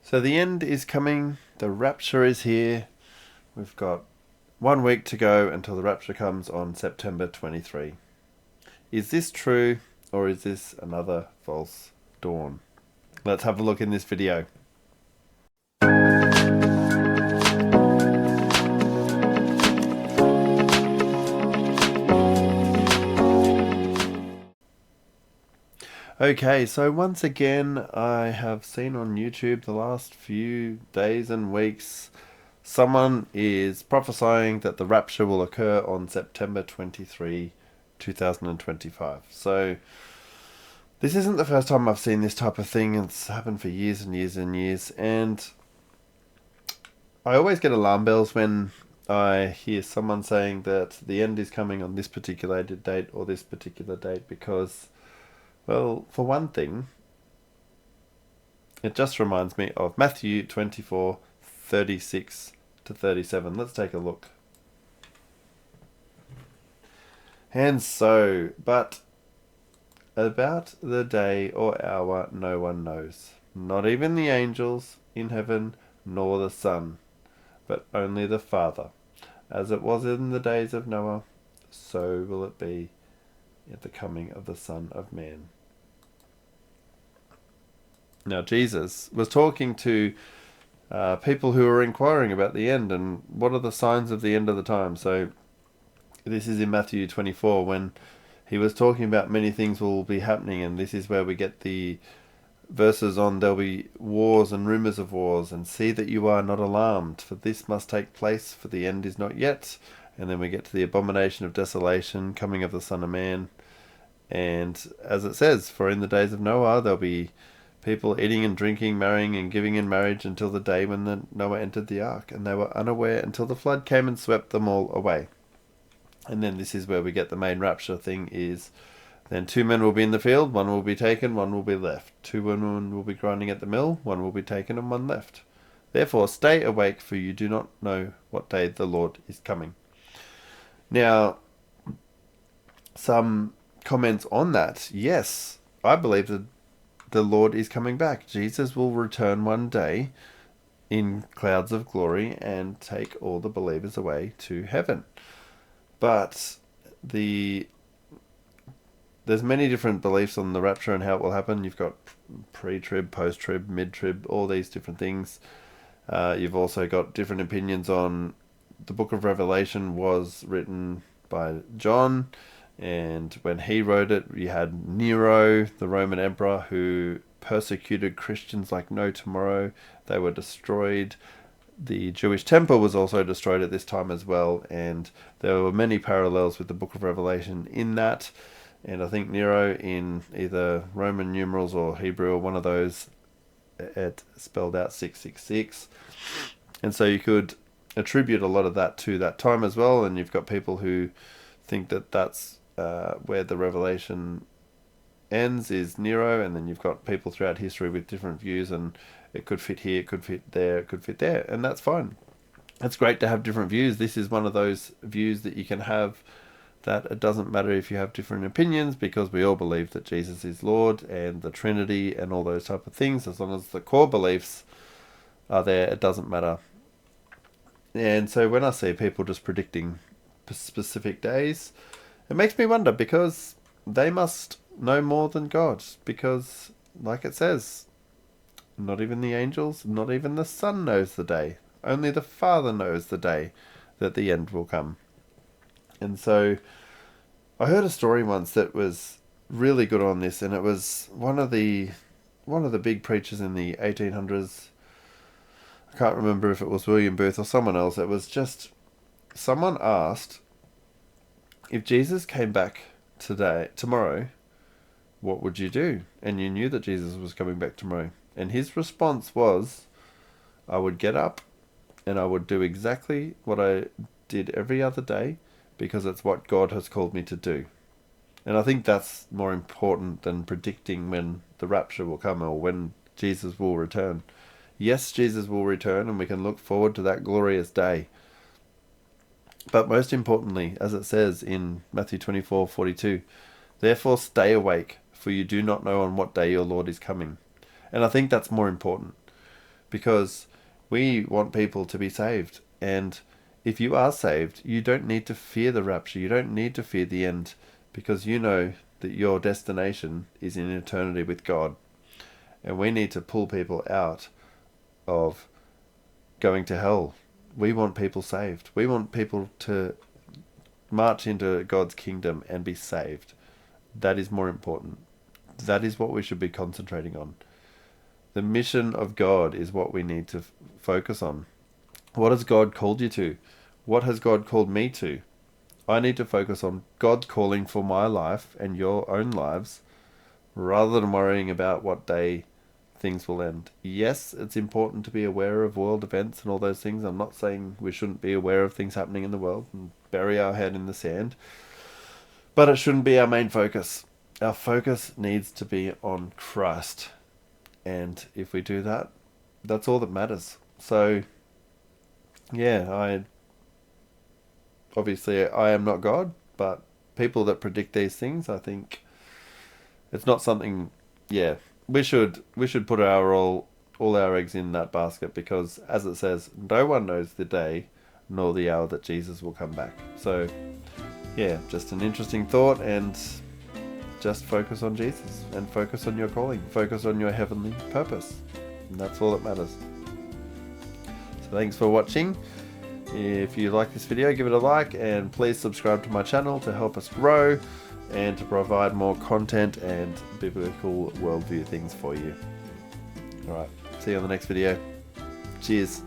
So the end is coming. The rapture is here. We've got 1 week to go until the rapture comes on September 23. Is this true, or is this another false dawn? Let's have a look in this video. Okay, so once again, I have seen on YouTube the last few days and weeks, someone is prophesying that the rapture will occur on September 23, 2025. So this isn't the first time I've seen this type of thing. It's happened for years and years and years, and I always get alarm bells when I hear someone saying that the end is coming on this particular date or this particular date because, well, for one thing, it just reminds me of Matthew 24:36 to 37. Let's take a look. And so, but about the day or hour no one knows, not even the angels in heaven nor the Son, but only the Father. As it was in the days of Noah, so will it be at the coming of the Son of Man. Now, Jesus was talking to people who were inquiring about the end and what are the signs of the end of the time. So this is in Matthew 24 when he was talking about many things will be happening, and this is where we get the verses on there'll be wars and rumors of wars, and see that you are not alarmed, for this must take place, for the end is not yet. And then we get to the abomination of desolation, coming of the Son of Man. And as it says, for in the days of Noah there'll be people eating and drinking, marrying and giving in marriage until the day when Noah entered the ark, and they were unaware until the flood came and swept them all away. And then this is where we get the main rapture thing is, then 2 men will be in the field, one will be taken, one will be left. 2 women will be grinding at the mill, one will be taken and one left. Therefore stay awake, for you do not know what day the Lord is coming. Now, some comments on that. Yes, I believe that the Lord is coming back. Jesus will return one day in clouds of glory and take all the believers away to heaven. But there's many different beliefs on the rapture and how it will happen. You've got pre-trib, post-trib, mid-trib, all these different things. You've also got different opinions on the book of Revelation was written by John, and when he wrote it, you had Nero, the Roman emperor, who persecuted Christians like no tomorrow. They were destroyed. The Jewish temple was also destroyed at this time as well, and there were many parallels with the book of Revelation in that. And I think Nero, in either Roman numerals or Hebrew or one of those, it spelled out 666. And so you could attribute a lot of that to that time as well. And you've got people who think that that's where the Revelation ends, is Nero. And then you've got people throughout history with different views, and it could fit here, it could fit there, it could fit there. And that's fine. It's great to have different views. This is one of those views that you can have, that it doesn't matter if you have different opinions, because we all believe that Jesus is Lord and the Trinity and all those type of things. As long as the core beliefs are there, it doesn't matter. And so when I see people just predicting specific days, it makes me wonder, because they must know more than God, because like it says, not even the angels, not even the Son knows the day. Only the Father knows the day that the end will come. And so I heard a story once that was really good on this, and it was one of the big preachers in the 1800s. I can't remember if it was William Booth or someone else. It was just someone asked, if Jesus came back tomorrow, what would you do? And you knew that Jesus was coming back tomorrow. And his response was, I would get up and I would do exactly what I did every other day, because it's what God has called me to do. And I think that's more important than predicting when the rapture will come or when Jesus will return. Yes, Jesus will return, and we can look forward to that glorious day. But most importantly, as it says in Matthew 24:42, therefore stay awake, for you do not know on what day your Lord is coming. And I think that's more important. because we want people to be saved. And if you are saved, you don't need to fear the rapture. You don't need to fear the end, because you know that your destination is in eternity with God. And we need to pull people out of going to hell. We want people saved. We want people to march into God's kingdom and be saved. That is more important. That is what we should be concentrating on. The mission of God is what we need to focus on. What has God called you to? What has God called me to? I need to focus on God's calling for my life and your own lives, rather than worrying about what day things will end. Yes, it's important to be aware of world events and all those things. I'm not saying we shouldn't be aware of things happening in the world and bury our head in the sand, but it shouldn't be our main focus. Our focus needs to be on Christ. And if we do that, that's all that matters. So, yeah, I am not God, but people that predict these things, I think it's not something. Yeah, we should put all our eggs in that basket, because, as it says, no one knows the day nor the hour that Jesus will come back. So, yeah, just an interesting thought, and just focus on Jesus and focus on your calling, focus on your heavenly purpose, and that's all that matters. So thanks for watching. If you like this video, give it a like, and please subscribe to my channel to help us grow and to provide more content and biblical worldview things for you. Alright, see you on the next video. Cheers.